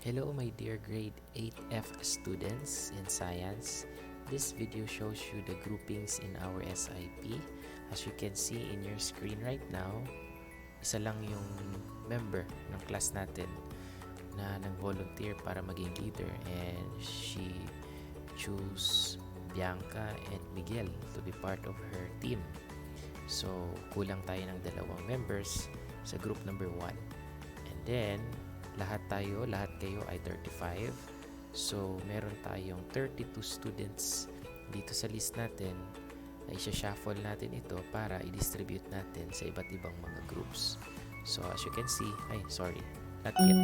Hello my dear grade 8F students in science. This video shows you the groupings in our SIP. As you can see in your screen right now, isa lang yung member ng class natin na nag-volunteer para maging leader, and she chose Bianca and Miguel to be part of her team. So kulang tayo ng 2 members sa group number 1. And then lahat kayo ay 35. So, meron tayong 32 students dito sa list natin na isa-shuffle natin ito para i-distribute natin sa iba't ibang mga groups. So, as you can see, not yet.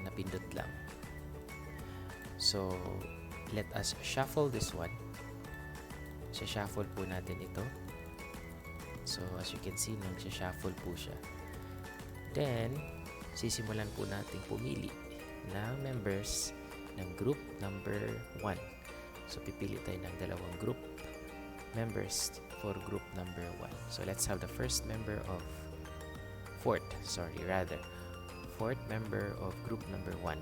Napindot lang. So, let us shuffle this one. Shuffle po natin ito. So, as you can see, nag-shuffle po siya. Then, sisimulan po natin pumili ng members ng group number 1. So, pipili tayo ng 2 group members for group number 1. So, let's have the fourth member of group number 1.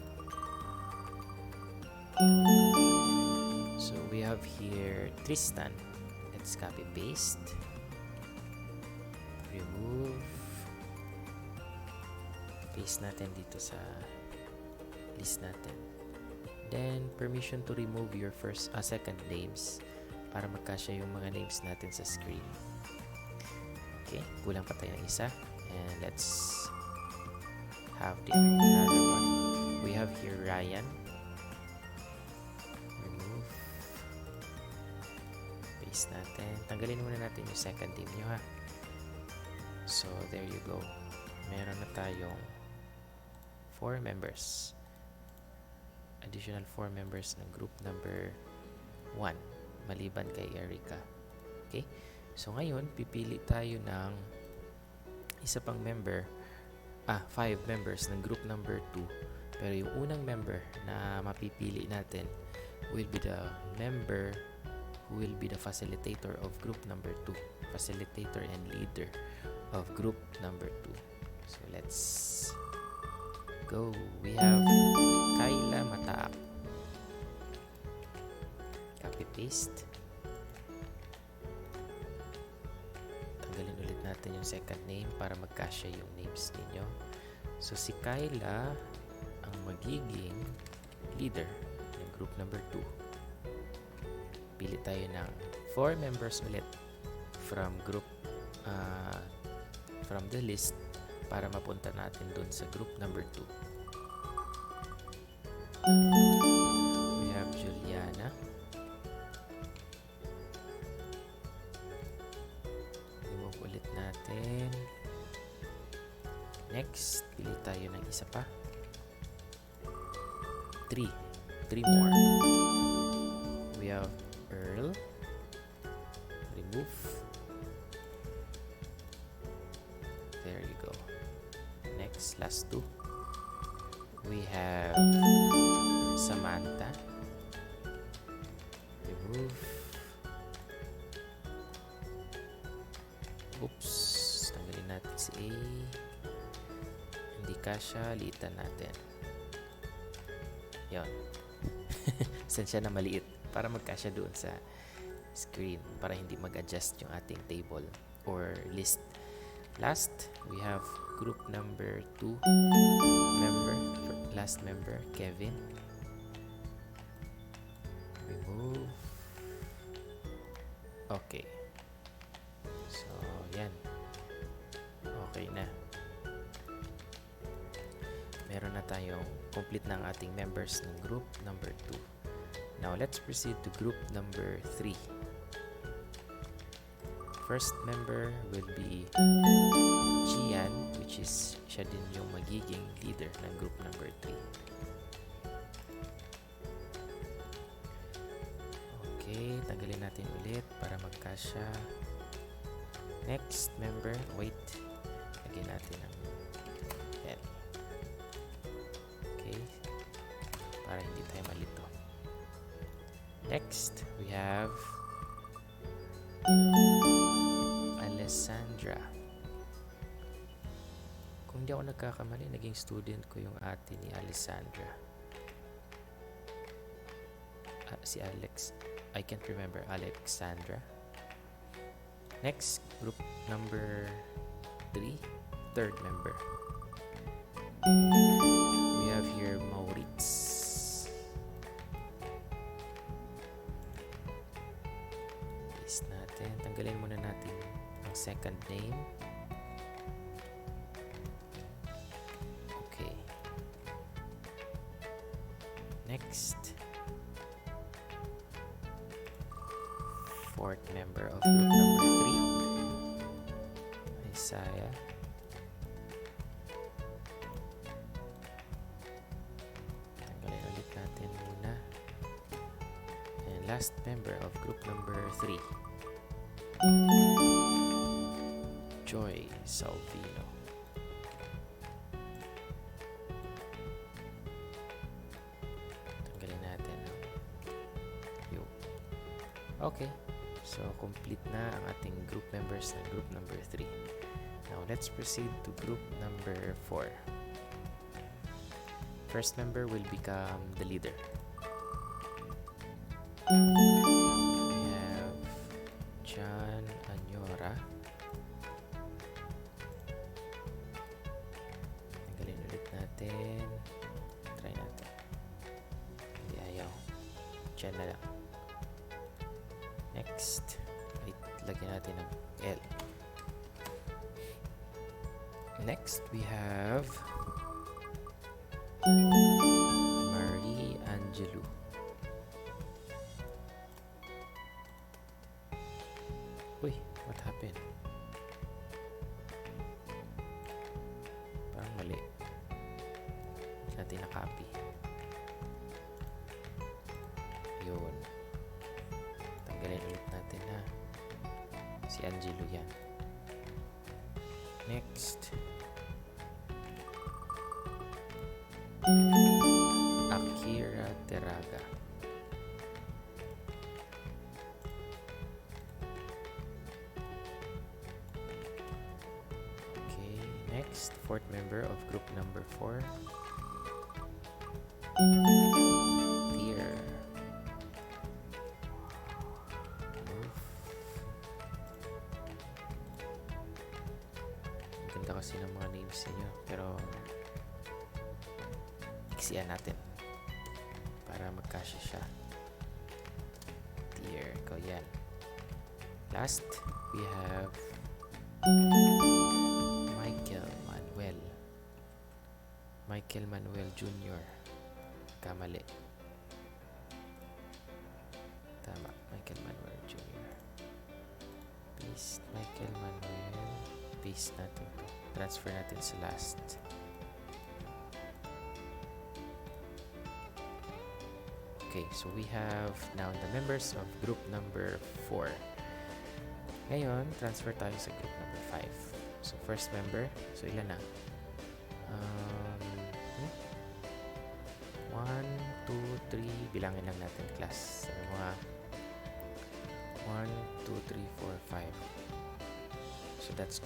So, we have here Tristan. Let's copy paste. Remove. Paste natin dito sa list natin. Then, permission to remove your second names para magkasya yung mga names natin sa screen. Okay, kulang pa tayo ng isa. And let's have another one. We have here Ryan. Remove. Paste natin. Tanggalin muna natin yung second name nyo, ha. So, there you go. Meron na tayong 4 members. Additional 4 members ng group number 1 maliban kay Erica. Okay? So ngayon, pipili tayo ng isa pang member, 5 members ng group number 2. Pero yung unang member na mapipili natin will be the member who will be the facilitator of group number 2. Facilitator and leader of group number 2. So let's go. We have Kyla Mataak. Copy paste. Tanggalin ulit natin yung second name para magkasya yung names ninyo. So si Kyla ang magiging leader ng group number 2. Pili tayo ng 4 members ulit from the list para mapunta natin dun sa group number 2. We have Juliana. Remove ulit natin. Next, pili tayo ng isa pa. 3 more. We have Earl. Remove. There you go. Next, last 2. We have Samantha. Remove. Oops. Tanggalin natin si A. Hindi kasya. Liitan natin. Yon. Saan siya na maliit? Para magkasya doon sa screen. Para hindi mag-adjust yung ating table or list. Last, we have group number 2 last member, Kevin. Remove. Okay. So, yan. Okay na. Meron na tayong complete ng ating members ng group number 2. Now, let's proceed to group number 3. First member will be Gian, which is siya din yung magiging leader ng group number 3. Okay, tanggalin natin ulit para magkasya. Next member, lagyan natin ng L. Okay, para hindi tayo malito. Next, we have Alessandra. Kung hindi ako nagkakamali, naging student ko yung ate ni Alessandra. Si Alex, I can't remember, Alexandra. Next, group number 3, third member. We have here Maurits. Paste natin. Tanggalin muna natin ang second name. Okay. Next, fourth member of group number 3, Isaiah. Tanggalin ulit natin muna. And last member of group number 3, Joy Salvino. Tanggalin natin. Okay. So, complete na ang ating group members ng group number 3. Now, let's proceed to group number 4. First member will become the leader. We have John Anyora. Tanggalin ulit natin. Try natin. Hindi ayaw. John na lang. Next, lagyan natin ng L. Next, we have Marie Angelou. Uy, what happened? Parang mali. Hindi natin na-copy. Yun. Tanggalin ulit natin ha. Si Angelo yan. Next. Akira Teraga. Okay. Next. Fourth member of group number 4. Dear. Ganda kasi ng mga names niyo, pero iksiyan natin para magkasya siya. Dear, ikaw yan. Last, we have Michael Manuel Jr. Kamali. Tama, Michael Manuel Jr. Paste Michael Manuel. Paste natin to. Transfer natin sa last. Okay, so we have now the members of group number 4. Ngayon, transfer tayo sa group number 5. So, first member. So, ilan na? 1, 2, 3. Bilangin lang natin, class. So, mga 1, 2, 3, 4, 5. So, that's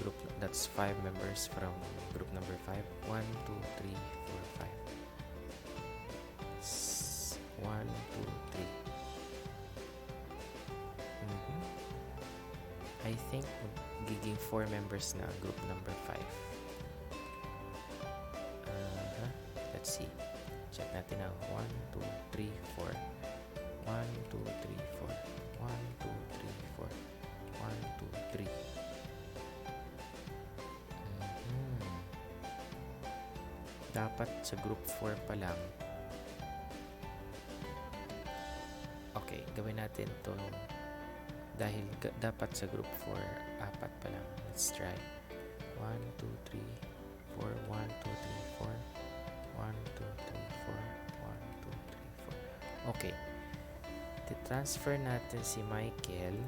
5 members from group number 5. 1, 2, 3, 4, 5. 1, 2, 3. I think magiging 4 members na group number 5. Let's see. Check natin na. 1, 2, 3, 4. 1, 2, 3, 4. 1, 2, 3, 4. 1, 2, 3. Dapat sa group 4 pa lang. Okay, gawin natin to dahil dapat sa group 4 4 pa lang. Let's try. 1, 2, 3, 4. 1, 2, 3, 4. 1, 2, 3, 4. 1, 2, 3, 4. Okay. Transfer natin si Michael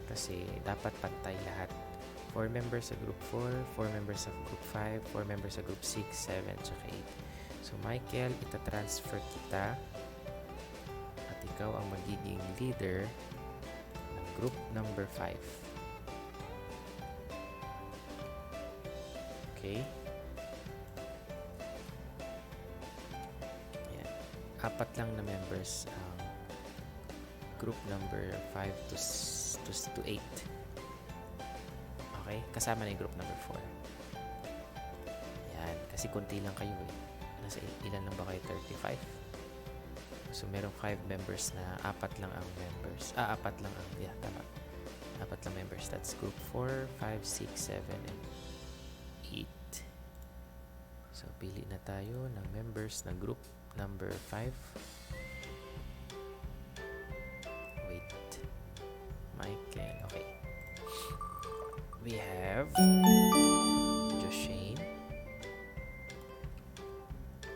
kasi dapat pantay lahat. 4 members sa group 4, 4 members sa group 5, 4 members sa group 6, 7, tsaka 8. So, Michael, ita-transfer kita at ikaw ang magiging leader ng group number 5. Okay. Ayan. 4 lang na members ang group number 5 to 8. Okay? Kasama na yung group number 4. Ayan. Kasi konti lang kayo eh. Nasa ilan lang ba kayo? 35? So, merong 5 members na 4 lang ang members. 4 lang ang, yeah, tama. 4 lang members. That's group 4, 5, 6, 7, and 8. So, pili na tayo ng members ng group number 5. Wait. Michael. Okay. We have Joshane.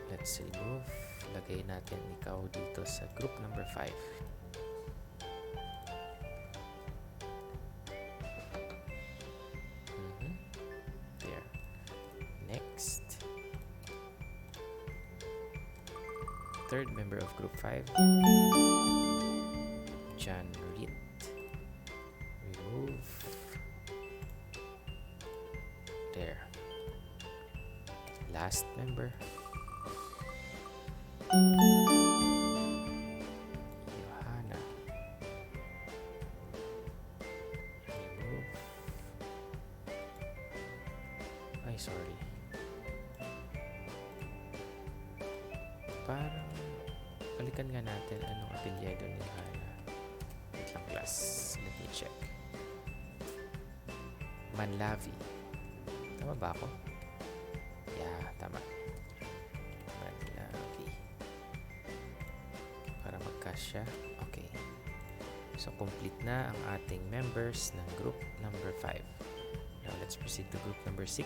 Let's remove. Lagay natin ikaw dito sa group number 5. There. Next. Third member of group 5. John Reed. Remove. There. Last member. Johanna. Remove. Ay, sorry. Parang balikan nga natin anong apelyido ni Johanna. Wait lang, class. Let me check. Manlavi. Tama ba ako? Yeah, tama. Manlavi. Para magkasya. Okay. So, complete na ang ating members ng group number 5. Now, let's proceed to group number 6.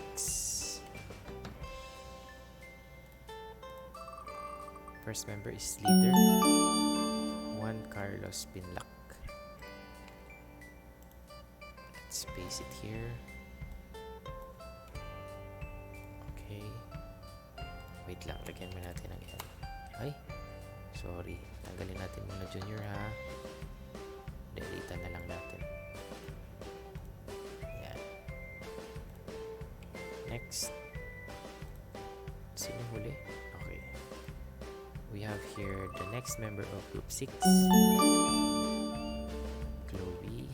First member is leader. Juan Carlos Pinlac. Let's paste it here. Okay. Wait lang, lagyan mo natin ng L. Ay, sorry. Tanggalin natin muna junior ha. Delete na lang natin. Yan. Next. Sino huli? Okay. We have here the next member of group 6. Chloe.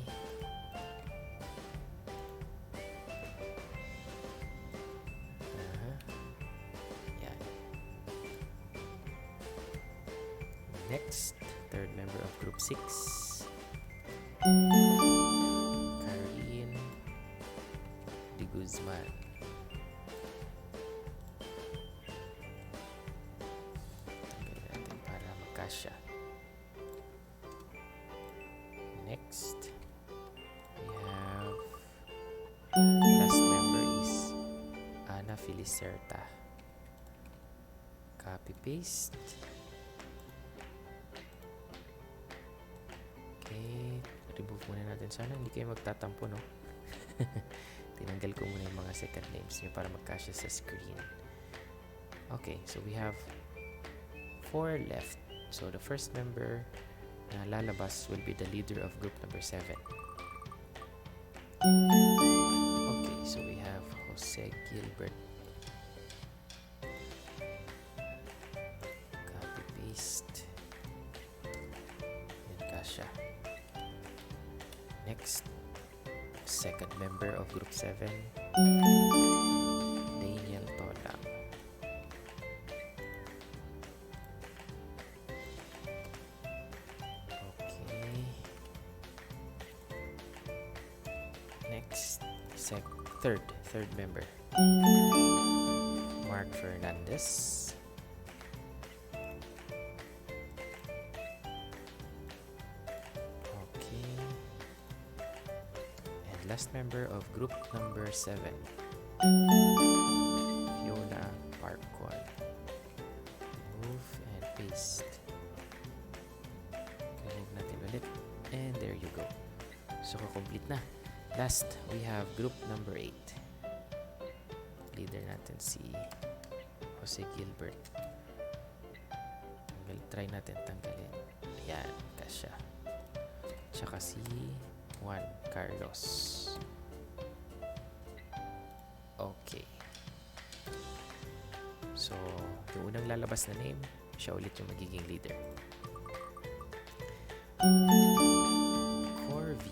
Yan. Next, third member of group 6. Caroline de Guzman. Tanggalin natin para magkasya. Next, we have last member is Ana Filicerta. Copy paste. Okay, remove muna natin. Sana hindi kayo magtatampo, no? Tinanggal ko muna yung mga second names nyo para magkasya sa screen. Okay, so we have 4 left. So the first member na lalabas will be the leader of group number 7. Okay, so we have Jose Gilbert. Copy paste. And kasha. Next, second member of group 7, Daniel Tolam. Okay. Next, third member, Mark Fernandez. Last member of group number 7, Fiona Parkwal. Move and paste. Connect natin ulit. And there you go. So, complete na. Last, we have group number 8. Leader natin si Jose Gilbert. Try natin tanggalin. Ayan, kasya. Tsaka si Juan Carlos. Okay. So, yung unang lalabas na name, siya ulit yung magiging leader. Corby.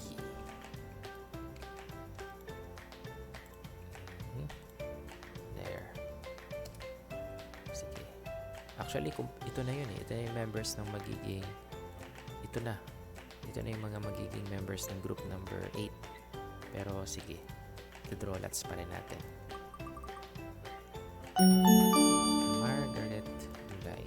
There. Sige. Actually, ito na yun eh. Ito na yung members ng magiging... Ito na yung mga magiging members ng group number 8. Pero sige, draw lots pa rin natin. Margaret Ulay.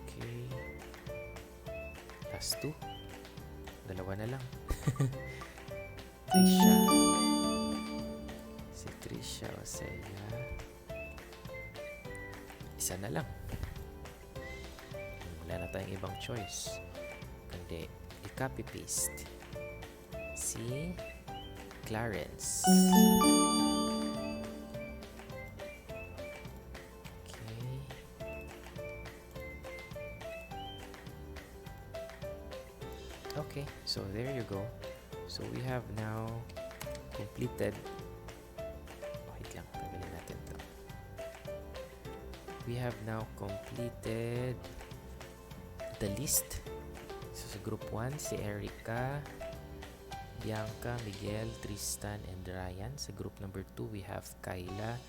Okay. Last 2. Dalawa na lang. Trisha. Si Trisha Osea. Isa na lang. Wala na tayong ibang choice. Kundi, i-copy paste. Si Clarence. Okay. Okay, so there you go. So we have now completed. Wait lang, tanggalin natin to. We have now completed the list. So sa group 1, si Erica, Bianca, Miguel, Tristan, and Ryan. Sa group number 2, we have Kyla,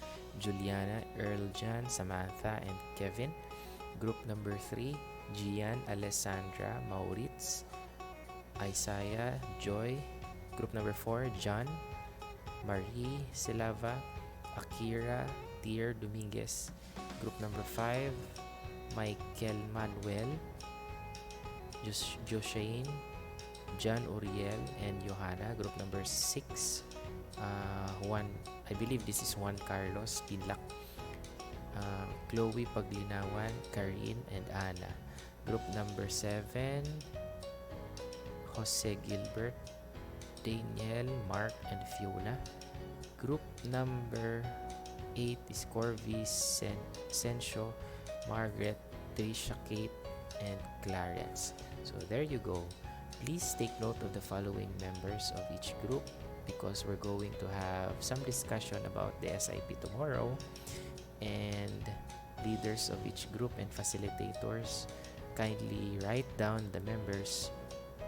Juliana, Earl, Jan, Samantha, and Kevin. Group number 3, Gian, Alessandra, Maurits, Isaiah, Joy. Group number 4, John, Marie, Silava, Akira, Tier, Dominguez. Group number 5, Michael Manuel, Joshane, John Uriel, and Johanna. Group number 6, Juan, I believe this is Juan Carlos Pinlac, Chloe Paglinawan, Karin, and Anna. Group number 7, Jose Gilbert, Daniel, Mark, and Fiona. Group number 8 is Corby, Sencio, Margaret, Trisha, Kate, and Clarence. So there you go. Please take note of the following members of each group because we're going to have some discussion about the SIP tomorrow, and leaders of each group and facilitators, kindly write down the members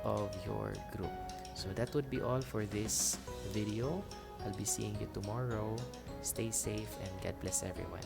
of your group. So that would be all for this video. I'll be seeing you tomorrow. Stay safe and God bless everyone.